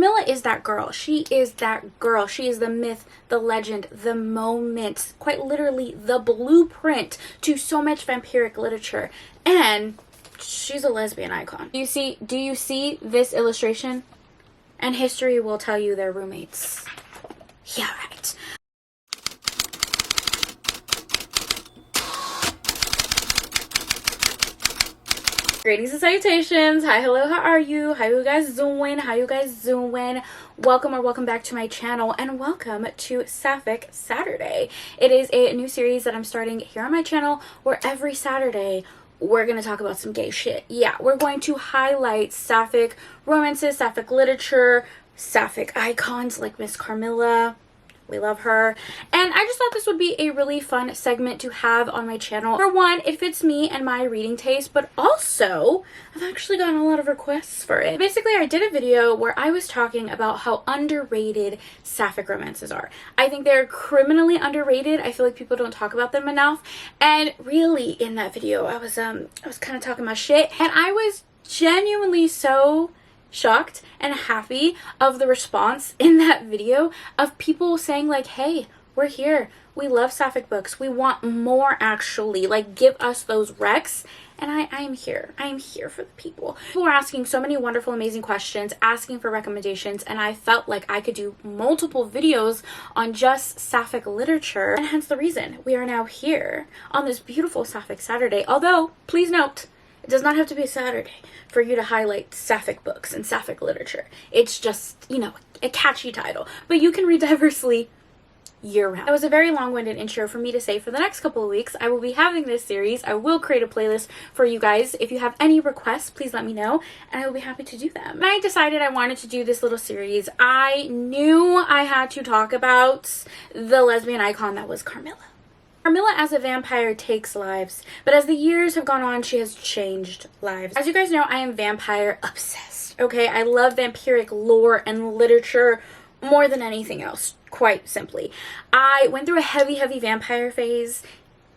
Carmilla is that girl. She is that girl. She is the myth, the legend, the moment, quite literally the blueprint to so much vampiric literature. And she's a lesbian icon. Do you see this illustration? And history will tell you they're roommates. Yeah, right. Greetings and salutations. Hi, hello, how are you? How you guys doing? How you guys doing? Welcome back to my channel, and welcome to Sapphic Saturday. It is a new series that I'm starting here on my channel where every Saturday we're going to talk about some gay shit. Yeah, we're going to highlight Sapphic romances, Sapphic literature, Sapphic icons like Miss Carmilla. We love her. And I just thought this would be a really fun segment to have on my channel. For one, it fits me and my reading taste, but also I've actually gotten a lot of requests for it. Basically, I did a video where I was talking about how underrated Sapphic romances are. I think they're criminally underrated. I feel like people don't talk about them enough. And really, in that video, I was kind of talking my shit, and I was genuinely so shocked and happy of the response in that video of people saying like, hey, we're here, we love Sapphic books, we want more, actually, like, give us those recs. And I am here for the people. People were asking so many wonderful, amazing questions, asking for recommendations, and I felt like I could do multiple videos on just Sapphic literature, and hence the reason we are now here on this beautiful Sapphic Saturday. Although, please note, it does not have to be a Saturday for you to highlight Sapphic books and Sapphic literature. It's just, you know, a catchy title. But you can read diversely year-round. That was a very long-winded intro for me to say for the next couple of weeks. I will be having this series. I will create a playlist for you guys. If you have any requests, please let me know, and I will be happy to do them. When I decided I wanted to do this little series, I knew I had to talk about the lesbian icon that was Carmilla. Carmilla as a vampire takes lives, but as the years have gone on, she has changed lives. As you guys know, I am vampire obsessed, okay? I love vampiric lore and literature more than anything else, quite simply. I went through a heavy vampire phase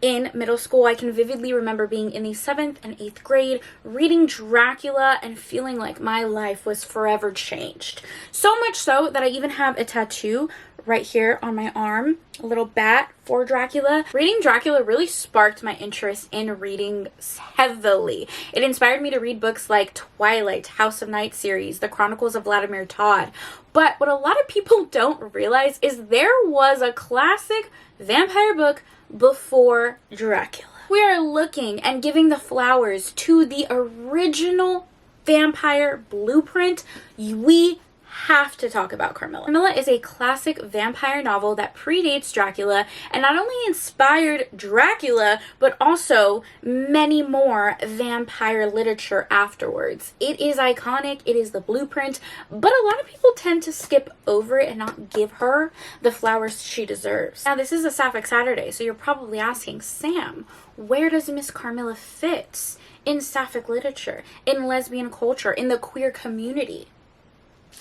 in middle school. I can vividly remember being in the 7th and 8th grade, reading Dracula, and feeling like my life was forever changed. So much so that I even have a tattoo right here on my arm, a little bat for Dracula. Reading Dracula really sparked my interest in reading heavily. It inspired me to read books like Twilight, House of Night series, The Chronicles of Vladimir Todd. But what a lot of people don't realize is there was a classic vampire book before Dracula. We are looking and giving the flowers to the original vampire blueprint. We have to talk about Carmilla. Carmilla is a classic vampire novel that predates Dracula and not only inspired Dracula, but also many more vampire literature afterwards. It is iconic, it is the blueprint, but a lot of people tend to skip over it and not give her the flowers she deserves. Now, this is a Sapphic Saturday, so you're probably asking, Sam, where does Miss Carmilla fit in Sapphic literature, in lesbian culture, in the queer community?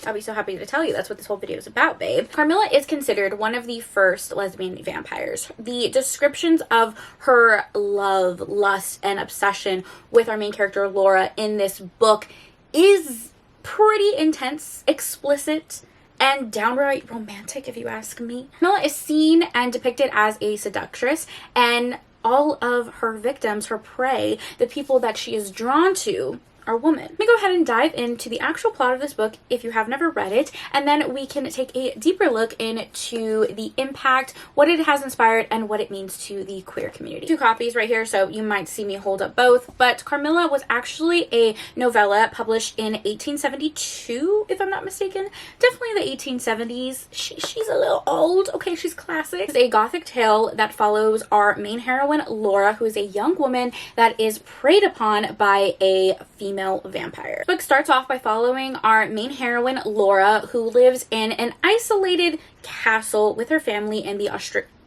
I'll be so happy to tell you that's what this whole video is about, babe. Carmilla is considered one of the first lesbian vampires. The descriptions of her love, lust, and obsession with our main character, Laura, in this book is pretty intense, explicit, and downright romantic, if you ask me. Carmilla is seen and depicted as a seductress, and all of her victims, her prey, the people that she is drawn to, are women. Let me go ahead and dive into the actual plot of this book if you have never read it, and then we can take a deeper look into the impact, what it has inspired, and what it means to the queer community. 2 copies right here, so you might see me hold up both, but Carmilla was actually a novella published in 1872, if I'm not mistaken. Definitely the 1870s. She's a little old. Okay, she's classic. It's a gothic tale that follows our main heroine, Laura, who is a young woman that is preyed upon by a female vampire. The book starts off by following our main heroine, Laura, who lives in an isolated castle with her family in the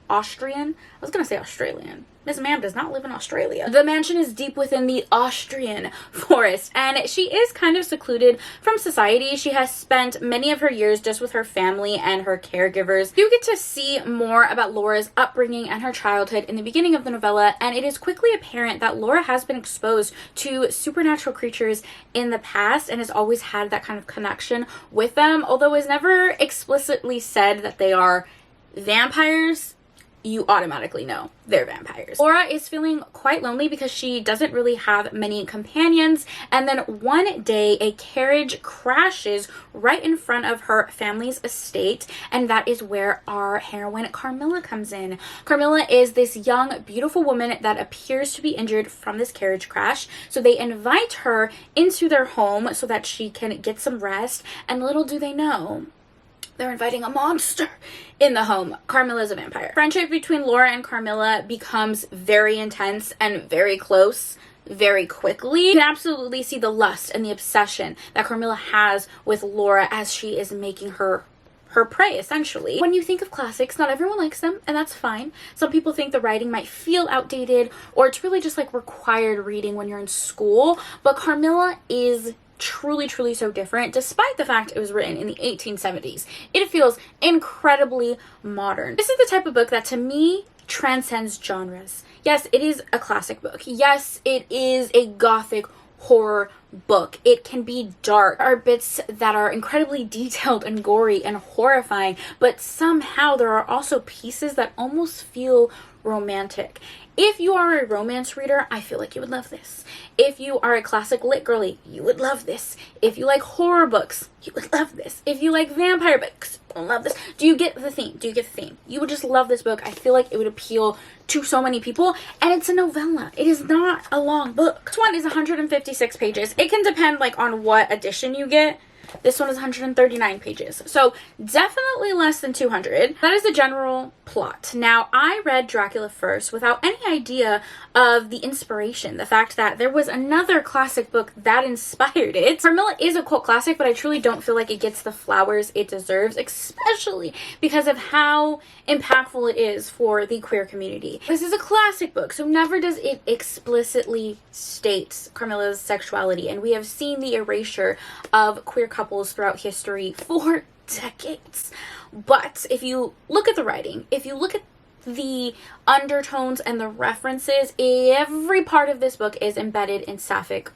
Australian. Miss Ma'am does not live in Australia. The mansion is deep within the Austrian forest, and she is kind of secluded from society. She has spent many of her years just with her family and her caregivers. You get to see more about Laura's upbringing and her childhood in the beginning of the novella, and it is quickly apparent that Laura has been exposed to supernatural creatures in the past and has always had that kind of connection with them, although it's never explicitly said that they are vampires. You automatically know they're vampires. Laura is feeling quite lonely because she doesn't really have many companions, and then one day a carriage crashes right in front of her family's estate, and that is where our heroine Carmilla comes in. Carmilla is this young, beautiful woman that appears to be injured from this carriage crash, so they invite her into their home so that she can get some rest, and little do they know, they're inviting a monster in the home. Carmilla's a vampire. Friendship between Laura and Carmilla becomes very intense and very close very quickly. You can absolutely see the lust and the obsession that Carmilla has with Laura as she is making her prey, essentially. When you think of classics, not everyone likes them, and that's fine. Some people think the writing might feel outdated, or it's really just like required reading when you're in school, but Carmilla is truly so different. Despite the fact it was written in the 1870s, it feels incredibly modern. This is the type of book that to me transcends genres. Yes, it is a classic book. Yes, it is a gothic horror book. It can be dark. There are bits that are incredibly detailed and gory and horrifying, but somehow there are also pieces that almost feel romantic. If you are a romance reader, I feel like you would love this. If you are a classic lit girly, you would love this. If you like horror books, you would love this. If you like vampire books, you'll love this. Do you get the theme? Do you get the theme? You would just love this book. I feel like it would appeal to so many people, and it's a novella. It is not a long book. This one is 156 pages. It can depend like on what edition you get. This one is 139 pages, so definitely less than 200. That is the general plot. Now, I read Dracula first without any idea of the inspiration, the fact that there was another classic book that inspired it. Carmilla is a cult classic, but I truly don't feel like it gets the flowers it deserves, especially because of how impactful it is for the queer community. This is a classic book, so never does it explicitly state Carmilla's sexuality, and we have seen the erasure of queer couples throughout history for decades. But if you look at the writing, if you look at the undertones and the references, every part of this book is embedded in sapphic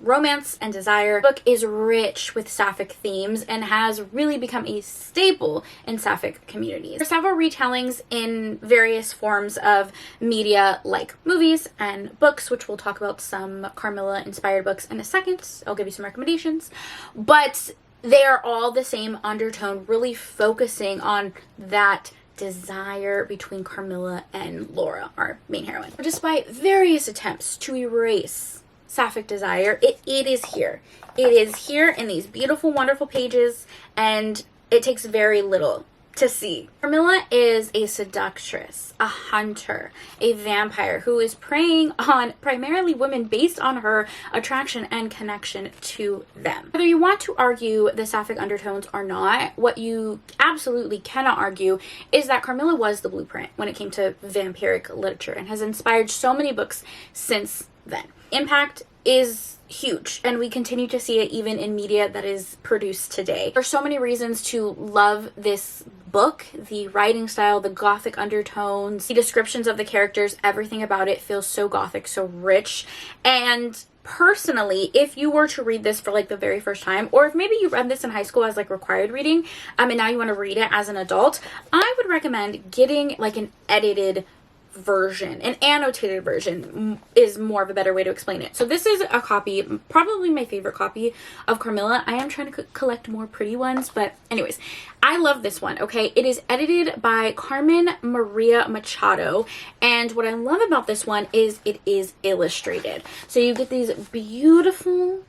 romance and desire. The book is rich with sapphic themes and has really become a staple in sapphic communities. There are several retellings in various forms of media like movies and books, which we'll talk about some Carmilla inspired books in a second. I'll give you some recommendations, but they are all the same undertone, really focusing on that desire between Carmilla and Laura, our main heroine. Despite various attempts to erase sapphic desire, it is here. It is here in these beautiful, wonderful pages, and it takes very little to see. Carmilla is a seductress, a hunter, a vampire who is preying on primarily women based on her attraction and connection to them. Whether you want to argue the sapphic undertones or not, what you absolutely cannot argue is that Carmilla was the blueprint when it came to vampiric literature and has inspired so many books since then. Impact is huge, and we continue to see it even in media that is produced today. There's so many reasons to love this book. The writing style, the gothic undertones, the descriptions of the characters, everything about it feels so gothic, so rich. And personally, if you were to read this for like the very first time, or if maybe you read this in high school as like required reading, and now you want to read it as an adult, I would recommend getting like an edited version. An annotated version is more of a better way to explain it. So this is a copy, probably my favorite copy of Carmilla. I am trying to collect more pretty ones, but anyways, I love this one, okay? It is edited by Carmen Maria Machado, and what I love about this one is it is illustrated. So you get these beautiful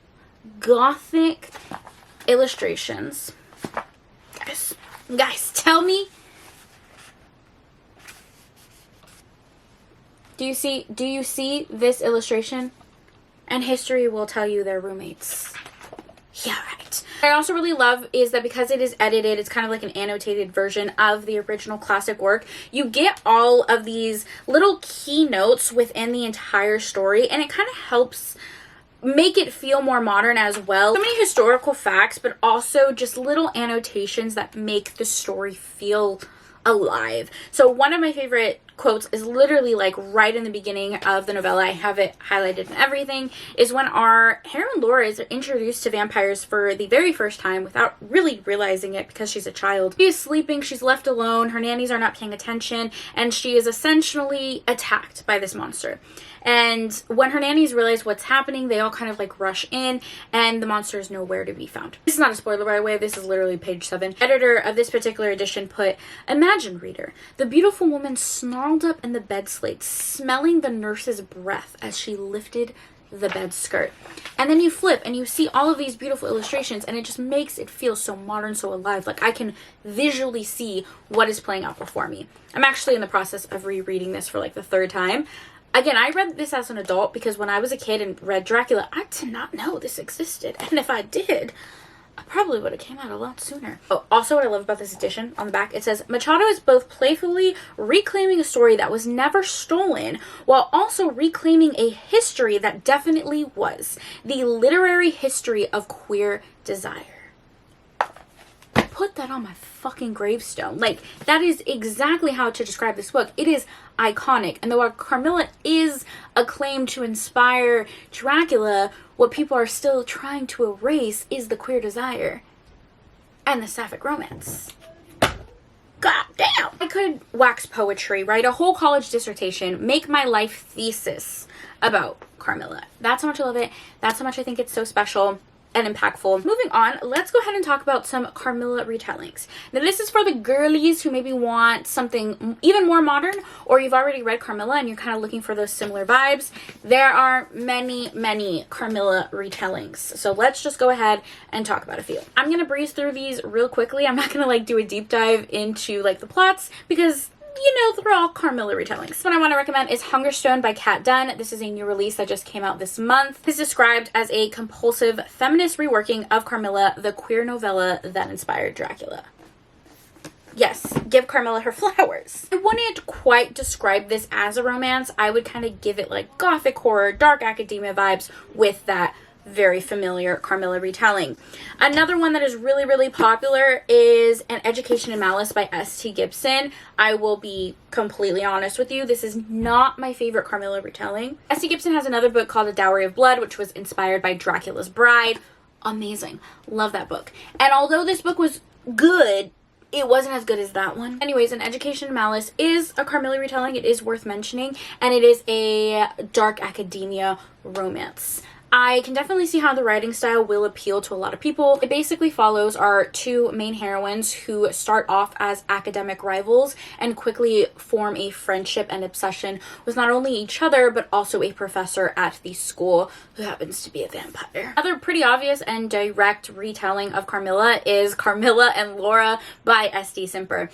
gothic illustrations. Guys, tell me, do you see this illustration? And history will tell you they're roommates. Yeah, right. What I also really love is that because it is edited, it's kind of like an annotated version of the original classic work. You get all of these little key notes within the entire story, and it kind of helps make it feel more modern as well. So many historical facts, but also just little annotations that make the story feel alive. So one of my favorite quotes is literally like right in the beginning of the novella. I have it highlighted and everything, is when our heroine Laura is introduced to vampires for the very first time without really realizing it because she's a child. She is sleeping, she's left alone, her nannies are not paying attention, and she is essentially attacked by this monster. And when her nannies realize what's happening, they all kind of like rush in, and the monster is nowhere to be found. This is not a spoiler, by the way. This is literally page 7. Editor of this particular edition put, "Imagine, reader, the beautiful woman snarled up in the bed slate, smelling the nurse's breath as she lifted the bed skirt." And then you flip and you see all of these beautiful illustrations, and it just makes it feel so modern, so alive. Like I can visually see what is playing out before me. I'm actually in the process of rereading this for like the 3rd time. Again, I read this as an adult because when I was a kid and read Dracula, I did not know this existed. And if I did, I probably would have came out a lot sooner. Oh, also what I love about this edition, on the back, it says, Machado is both playfully reclaiming a story that was never stolen, while also reclaiming a history that definitely was. The literary history of queer desire. Put that on my fucking gravestone. Like, that is exactly how to describe this book. It is iconic. And though Carmilla is acclaimed to inspire Dracula, what people are still trying to erase is the queer desire and the sapphic romance. God damn! I could wax poetry, write a whole college dissertation, make my life thesis about Carmilla. That's how much I love it. That's how much I think it's so special and impactful. Moving on, let's go ahead and talk about some Carmilla retellings. Now this is for the girlies who maybe want something even more modern, or you've already read Carmilla and you're kind of looking for those similar vibes. There are many Carmilla retellings. So let's just go ahead and talk about a few. I'm gonna breeze through these real quickly. I'm not gonna like do a deep dive into like the plots because you know, they're all Carmilla retellings. What I want to recommend is Hungerstone by Kat Dunn. This is a new release that just came out this month. It's described as a compulsive feminist reworking of Carmilla, the queer novella that inspired Dracula. Yes, give Carmilla her flowers. I wouldn't quite describe this as a romance. I would kind of give it like gothic horror, dark academia vibes with that very familiar Carmilla retelling. Another one that is really popular is An Education in Malice by S.T. Gibson. I will be completely honest with you, this is not my favorite Carmilla retelling. S.T. Gibson has another book called A Dowry of Blood, which was inspired by Dracula's Bride. Amazing. Love that book. And although this book was good, it wasn't as good as that one. Anyways, An Education in Malice is a Carmilla retelling. It is worth mentioning, and it is a dark academia romance. I can definitely see how the writing style will appeal to a lot of people. It basically follows our two main heroines who start off as academic rivals and quickly form a friendship and obsession with not only each other, but also a professor at the school who happens to be a vampire. Another pretty obvious and direct retelling of Carmilla is Carmilla and Laura by S.D. Simper.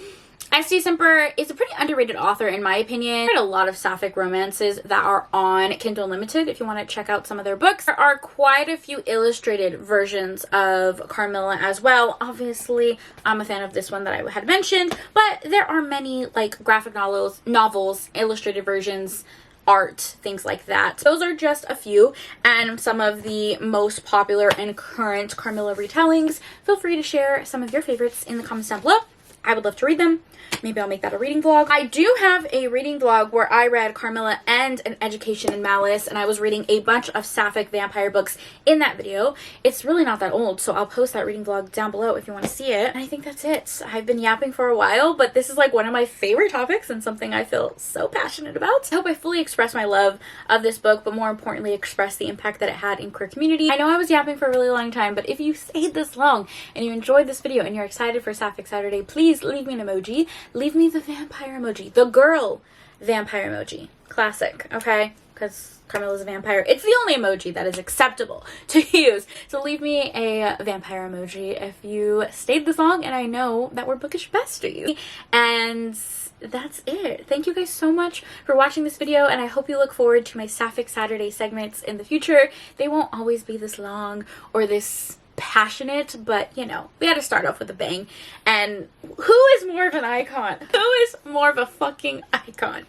S.D. Simper is a pretty underrated author in my opinion. I read a lot of sapphic romances that are on Kindle Unlimited if you want to check out some of their books. There are quite a few illustrated versions of Carmilla as well. Obviously, I'm a fan of this one that I had mentioned, but there are many like graphic novels, illustrated versions, art, things like that. Those are just a few and some of the most popular and current Carmilla retellings. Feel free to share some of your favorites in the comments down below. I would love to read them. Maybe I'll make that a reading vlog. I do have a reading vlog where I read Carmilla and An Education in Malice, and I was reading a bunch of sapphic vampire books in that video. It's really not that old, so I'll post that reading vlog down below if you want to see it. And I think that's it. I've been yapping for a while, but this is like one of my favorite topics and something I feel so passionate about. I hope I fully expressed my love of this book, but more importantly, express the impact that it had in queer community. I know I was yapping for a really long time, but if you stayed this long and you enjoyed this video and you're excited for Sapphic Saturday, please leave me an emoji. Leave me the vampire emoji, the girl vampire emoji. Classic, okay? Because Carmilla's a vampire. It's the only emoji that is acceptable to use. So leave me a vampire emoji if you stayed this long and I know that we're bookish besties. And that's it. Thank you guys so much for watching this video, and I hope you look forward to my Sapphic Saturday segments in the future. They won't always be this long or this passionate, but you know, we had to start off with a bang. And who is more of an icon? Who is more of a fucking icon?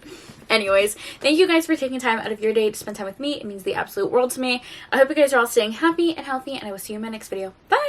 Anyways, thank you guys for taking time out of your day to spend time with me. It means the absolute world to me. I hope you guys are all staying happy and healthy, and I will see you in my next video. Bye!